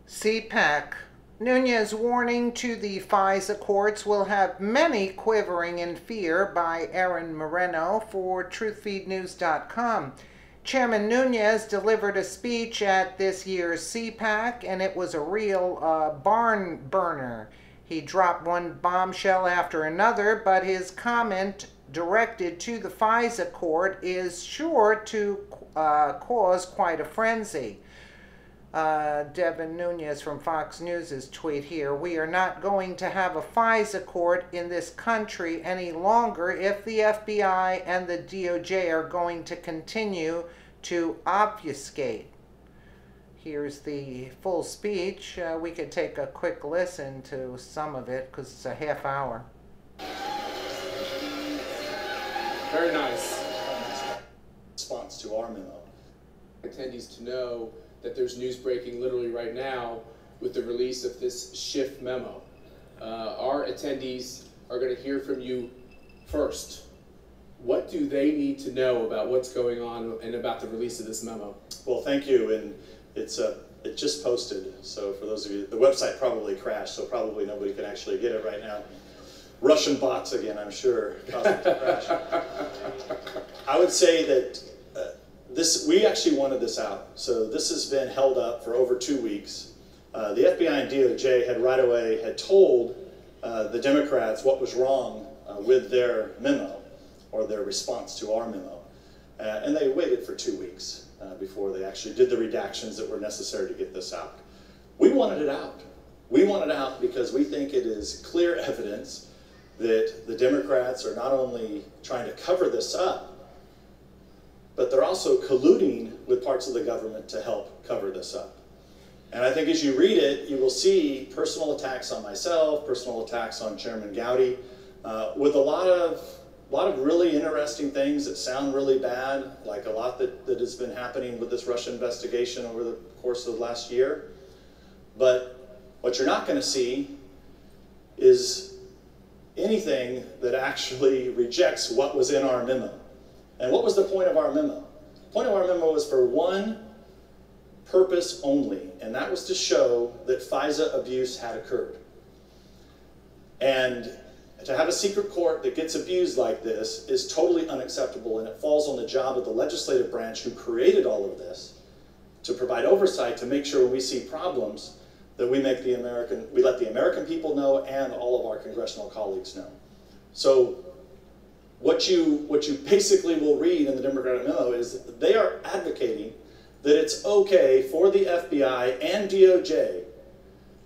Cpac. Nunes warning to the Fisa courts will have many quivering in fear by Aaron Moreno for truthfeednews.com. Chairman Nunes delivered a speech at this year's Cpac, and it was a real barn burner. He dropped one bombshell after another, but his comment directed to the Fisa court is sure to cause quite a frenzy. Devin Nunes from Fox News' tweet here: "We are not going to have a Fisa court in this country any longer if the FBI and the DOJ are going to continue to obfuscate." Here's the full speech. We could take a quick listen to some of it because it's a half hour. Very nice. Response to our memo. Attendees to know that there's news breaking literally right now with the release of this Schiff memo. Our attendees are going to hear from you first. What do they need to know about what's going on and about the release of this memo? Well, thank you, and it just posted, so for those of you, the website probably crashed, so probably nobody can actually get it right now. Russian bots again, I'm sure, caused it to crash. I would say that we actually wanted this out. So this has been held up for over 2 weeks. The FBI and DOJ had right away told the Democrats what was wrong with their memo or their response to our memo. And they waited for 2 weeks before they actually did the redactions that were necessary to get this out. We wanted it out. We want it out because we think it is clear evidence that the Democrats are not only trying to cover this up, but they're also colluding with parts of the government to help cover this up. And I think as you read it, you will see personal attacks on myself, personal attacks on Chairman Gowdy, with a lot of really interesting things that sound really bad, like a lot that has been happening with this Russia investigation over the course of the last year. But what you're not going to see is anything that actually rejects what was in our memo. And what was the point of our memo? The point of our memo was for one purpose only, and that was to show that FISA abuse had occurred. And to have a secret court that gets abused like this is totally unacceptable, and it falls on the job of the legislative branch who created all of this to provide oversight to make sure when we see problems that we let the American people know and all of our congressional colleagues know. So what you basically will read in the Democratic memo is they are advocating that it's okay for the FBI and DOJ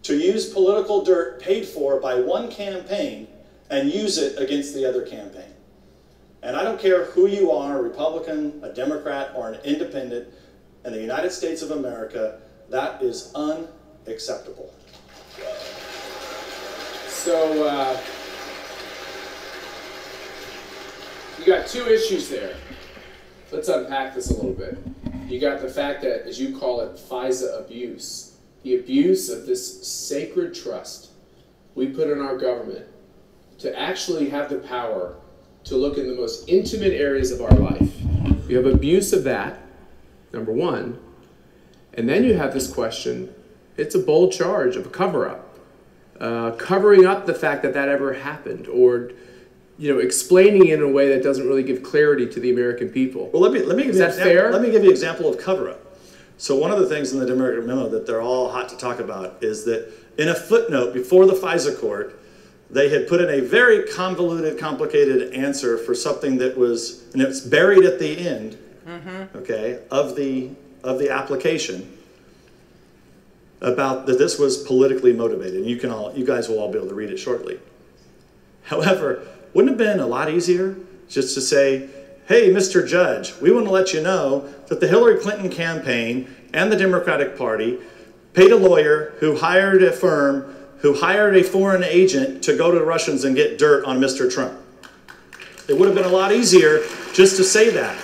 to use political dirt paid for by one campaign and use it against the other campaign. And I don't care who you are, a Republican, a Democrat, or an independent, in the United States of America, that is unacceptable. So, you got two issues there. Let's unpack this a little bit. You got the fact that, as you call it, FISA abuse. The abuse of this sacred trust we put in our government to actually have the power to look in the most intimate areas of our life. You have abuse of that, number one. And then you have this question, it's a bold charge of a cover-up. Covering up the fact that that ever happened, or explaining it in a way that doesn't really give clarity to the American people. Well, let me give Is that fair? Let me give you an example of cover-up. So one of the things in the Democratic memo that they're all hot to talk about is that in a footnote before the FISA court, they had put in a very convoluted, complicated answer for something that was, and it's buried at the end, okay, of the application, about that this was politically motivated. And you guys will all be able to read it shortly. However, wouldn't it have been a lot easier just to say, hey, Mr. Judge, we want to let you know that the Hillary Clinton campaign and the Democratic Party paid a lawyer who hired a firm, who hired a foreign agent to go to the Russians and get dirt on Mr. Trump. It would have been a lot easier just to say that.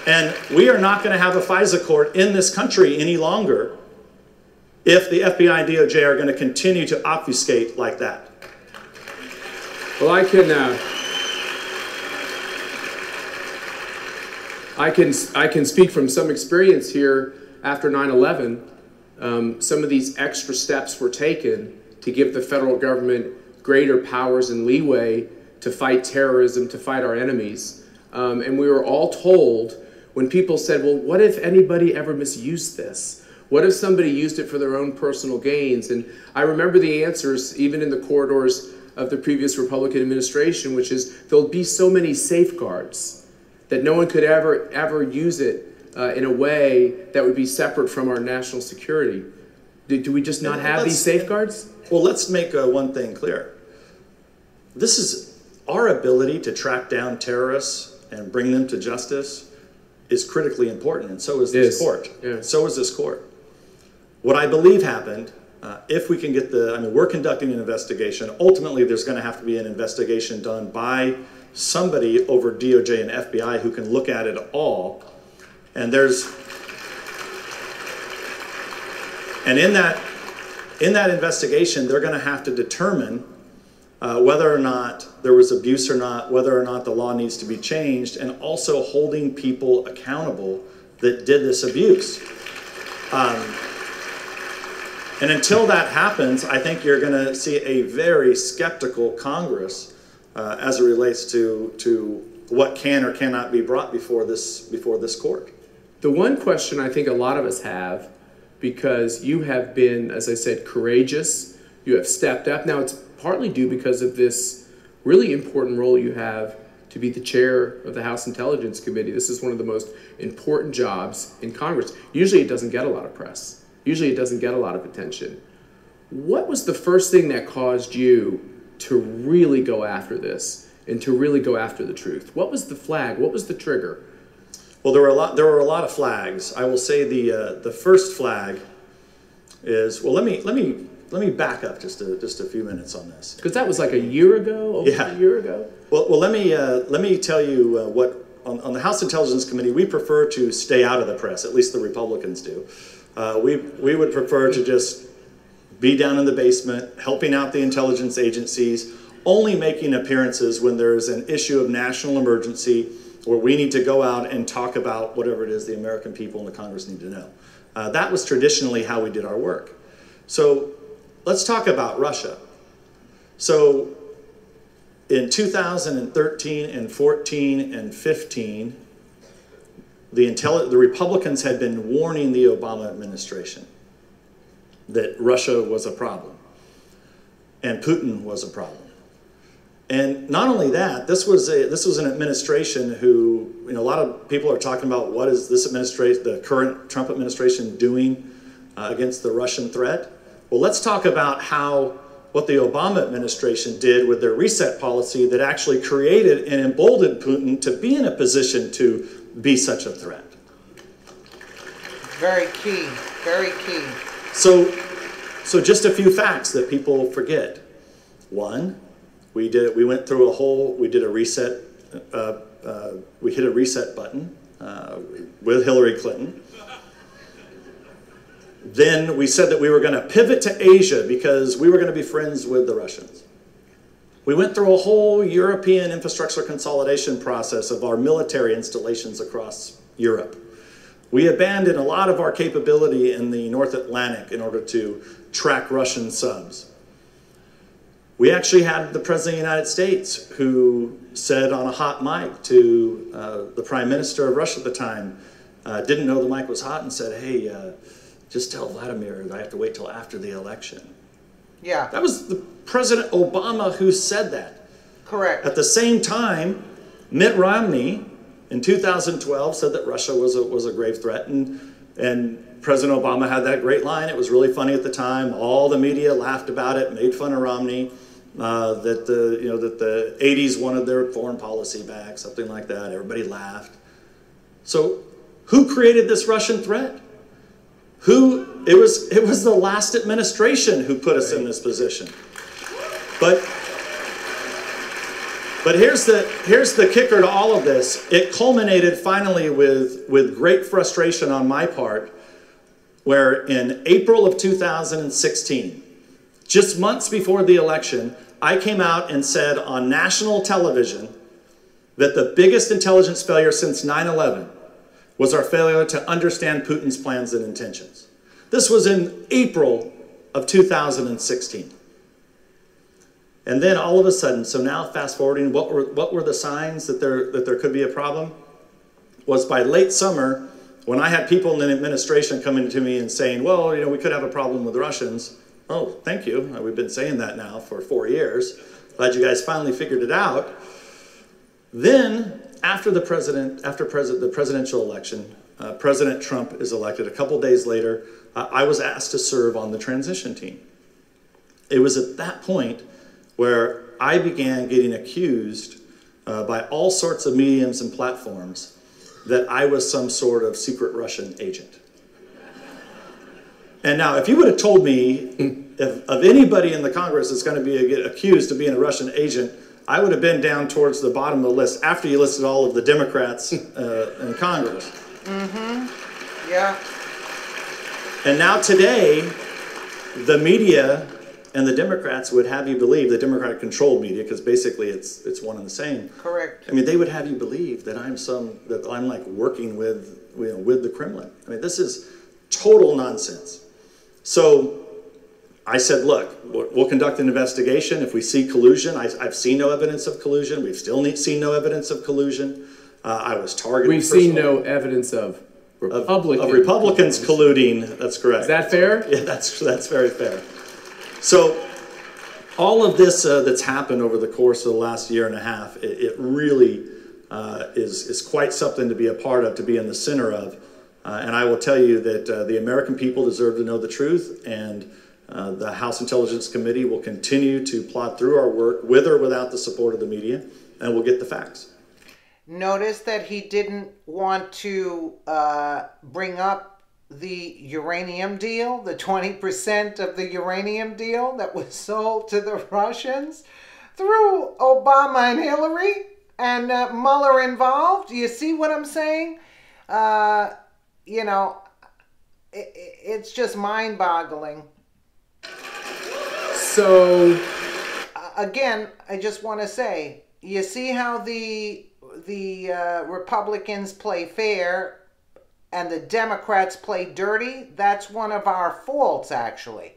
And we are not going to have a FISA court in this country any longer if the FBI and DOJ are going to continue to obfuscate like that. Well, I can speak from some experience here after 9/11. some of these extra steps were taken to give the federal government greater powers and leeway to fight terrorism, to fight our enemies. And we were all told, when people said, well, what if anybody ever misused this? What if somebody used it for their own personal gains? And I remember the answers, even in the corridors of the previous Republican administration, which is there'll be so many safeguards that no one could ever use it in a way that would be separate from our national security. Do we just not have these safeguards? Well, let's make one thing clear. This is our ability to track down terrorists and bring them to justice is critically important, and so is this court. Yeah. So is this court. What I believe happened, if we can get we're conducting an investigation. Ultimately, there's going to have to be an investigation done by somebody over DOJ and FBI who can look at it all. And in that investigation, they're going to have to determine whether or not there was abuse or not, whether or not the law needs to be changed, and also holding people accountable that did this abuse. And until that happens, I think you're going to see a very skeptical Congress as it relates to what can or cannot be brought before this court. The one question I think a lot of us have, because you have been, as I said, courageous, you have stepped up. Now, it's partly due because of this really important role you have to be the chair of the House Intelligence Committee. This is one of the most important jobs in Congress. Usually it doesn't get a lot of press. Usually it doesn't get a lot of attention. What was the first thing that caused you to really go after this and to really go after the truth? What was the flag? What was the trigger? Well, there were a lot of flags. I will say the first flag is, well, let me back up just a few minutes on this. Because that was like a year ago, over a year ago. Well, let me tell you what on the House Intelligence Committee we prefer to stay out of the press. At least the Republicans do. We would prefer to just be down in the basement, helping out the intelligence agencies, only making appearances when there is an issue of national emergency where we need to go out and talk about whatever it is the American people and the Congress need to know. That was traditionally how we did our work. So let's talk about Russia. So in 2013 and 14 and 15, the Republicans had been warning the Obama administration that Russia was a problem and Putin was a problem. And not only that, this was an administration who, a lot of people are talking about what is this administration, the current Trump administration, doing against the Russian threat. Well, let's talk about what the Obama administration did with their reset policy that actually created and emboldened Putin to be in a position to be such a threat. Very key, very key. So just a few facts that people forget. One, we hit a reset button with Hillary Clinton. Then we said that we were going to pivot to Asia because we were going to be friends with the Russians. We went through a whole European infrastructure consolidation process of our military installations across Europe. We abandoned a lot of our capability in the North Atlantic in order to track Russian subs. We actually had the President of the United States who said on a hot mic to the Prime Minister of Russia at the time, didn't know the mic was hot, and said, hey, just tell Vladimir that I have to wait till after the election. Yeah. That was the President Obama who said that. Correct. At the same time, Mitt Romney in 2012 said that Russia was a grave threat, and President Obama had that great line. It was really funny at the time. All the media laughed about it, made fun of Romney, that the 80s wanted their foreign policy back, something like that. Everybody laughed. So who created this Russian threat? It was the last administration who put us in this position. But here's the kicker to all of this. It culminated finally with great frustration on my part, where in April of 2016, just months before the election, I came out and said on national television that the biggest intelligence failure since 9/11 was our failure to understand Putin's plans and intentions. This was in April of 2016. And then all of a sudden, so now fast forwarding, what were the signs that there could be a problem? Was by late summer, when I had people in the administration coming to me and saying, well, we could have a problem with the Russians. Oh, thank you. We've been saying that now for 4 years. Glad you guys finally figured it out. Then, after the presidential election, President Trump is elected. A couple days later, I was asked to serve on the transition team. It was at that point where I began getting accused by all sorts of mediums and platforms that I was some sort of secret Russian agent. And now, if you would have told me of anybody in the Congress that's going to get accused of being a Russian agent, I would have been down towards the bottom of the list after you listed all of the Democrats in Congress. Mm-hmm. Yeah. And now today, the media and the Democrats would have you believe, the Democratic-controlled media, because basically it's one and the same. Correct. I mean, they would have you believe that I'm like working with the Kremlin. I mean, this is total nonsense. So I said, look, we'll conduct an investigation. If we see collusion, I've seen no evidence of collusion. We've still seen no evidence of collusion. I was targeted. We've seen no evidence of Republicans colluding. That's correct. Is that fair? Yeah, that's very fair. So all of this that's happened over the course of the last year and a half, it really is quite something to be a part of, to be in the center of. And I will tell you that the American people deserve to know the truth, and the House Intelligence Committee will continue to plod through our work with or without the support of the media, and we'll get the facts. Notice that he didn't want to bring up the uranium deal, the 20% of the uranium deal that was sold to the Russians through Obama and Hillary and Mueller involved. You see what I'm saying? It's just mind-boggling. So, again, I just want to say, you see how the Republicans play fair and the Democrats play dirty? That's one of our faults, actually,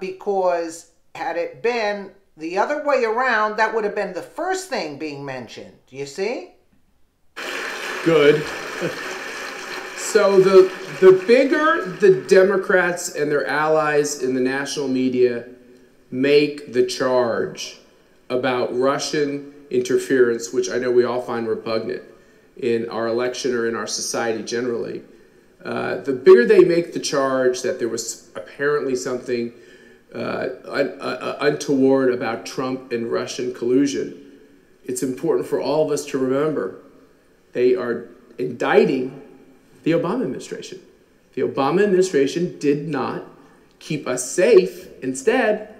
because had it been the other way around, that would have been the first thing being mentioned. You see? Good. So the bigger the Democrats and their allies in the national media make the charge about Russian interference, which I know we all find repugnant in our election or in our society generally, the bigger they make the charge that there was apparently something untoward about Trump and Russian collusion, it's important for all of us to remember they are indicting the Obama administration. The Obama administration did not keep us safe. Instead,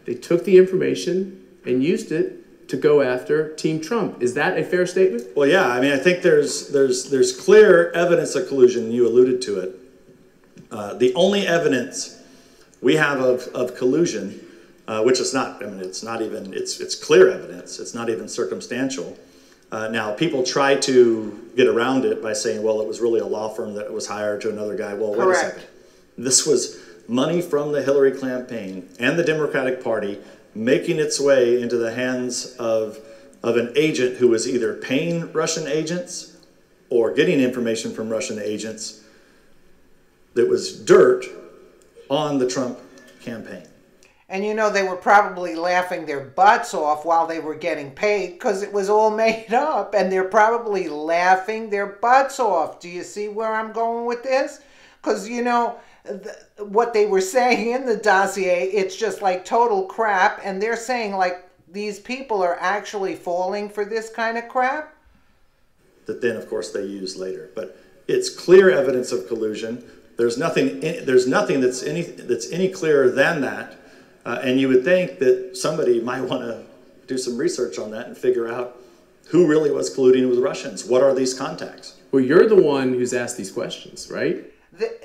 they took the information and used it to go after Team Trump. Is that a fair statement? Well, yeah. I mean, I think there's clear evidence of collusion. You alluded to it. The only evidence we have of collusion, which is not, I mean, it's not even, it's clear evidence. It's not even circumstantial. Now, people try to get around it by saying, well, it was really a law firm that was hired to another guy. Well, wait a second. This was money from the Hillary campaign and the Democratic Party making its way into the hands of an agent who was either paying Russian agents or getting information from Russian agents that was dirt on the Trump campaign. And they were probably laughing their butts off while they were getting paid because it was all made up, and they're probably laughing their butts off. Do you see where I'm going with this? Because, what they were saying in the dossier, it's just like total crap, and they're saying like these people are actually falling for this kind of crap. That then, of course, they use later. But it's clear evidence of collusion. There's nothing that's any clearer than that. And you would think that somebody might want to do some research on that and figure out who really was colluding with Russians. What are these contacts? Well, you're the one who's asked these questions, right?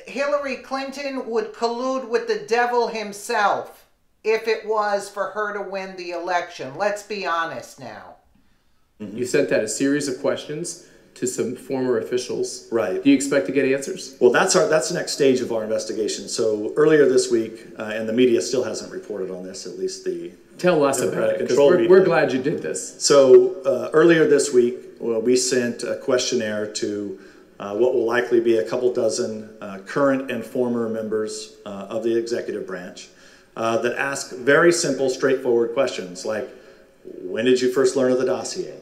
Hillary Clinton would collude with the devil himself if it was for her to win the election. Let's be honest now. You sent out a series of questions to some former officials. Right. Do you expect to get answers? Well, that's the next stage of our investigation. So earlier this week, and the media still hasn't reported on this, at least the Tell us about Democratic it, because control we're media. glad you did this. So earlier this week, we sent a questionnaire to what will likely be a couple dozen current and former members of the executive branch that ask very simple, straightforward questions like, when did you first learn of the dossier?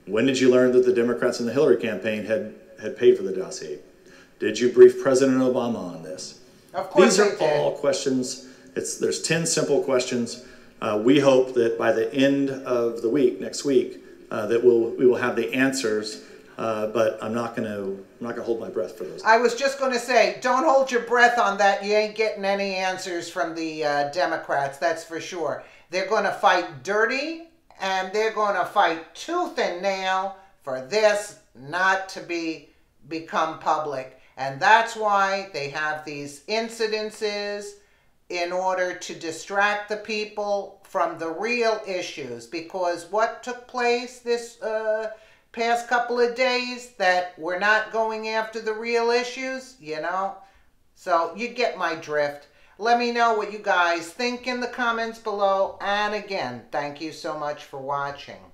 When did you learn that the Democrats in the Hillary campaign had paid for the dossier? Did you brief President Obama on this? Of course These are they did. all questions. There's 10 simple questions. We hope that by the end of the week, next week, that we will have the answers. But I'm not gonna hold my breath for those. I was just going to say, don't hold your breath on that. You ain't getting any answers from the Democrats, that's for sure. They're going to fight dirty, and they're going to fight tooth and nail for this not to become public. And that's why they have these incidences, in order to distract the people from the real issues. Because what took place this past couple of days, that we're not going after the real issues, you know? So you get my drift. Let me know what you guys think in the comments below. And again, thank you so much for watching.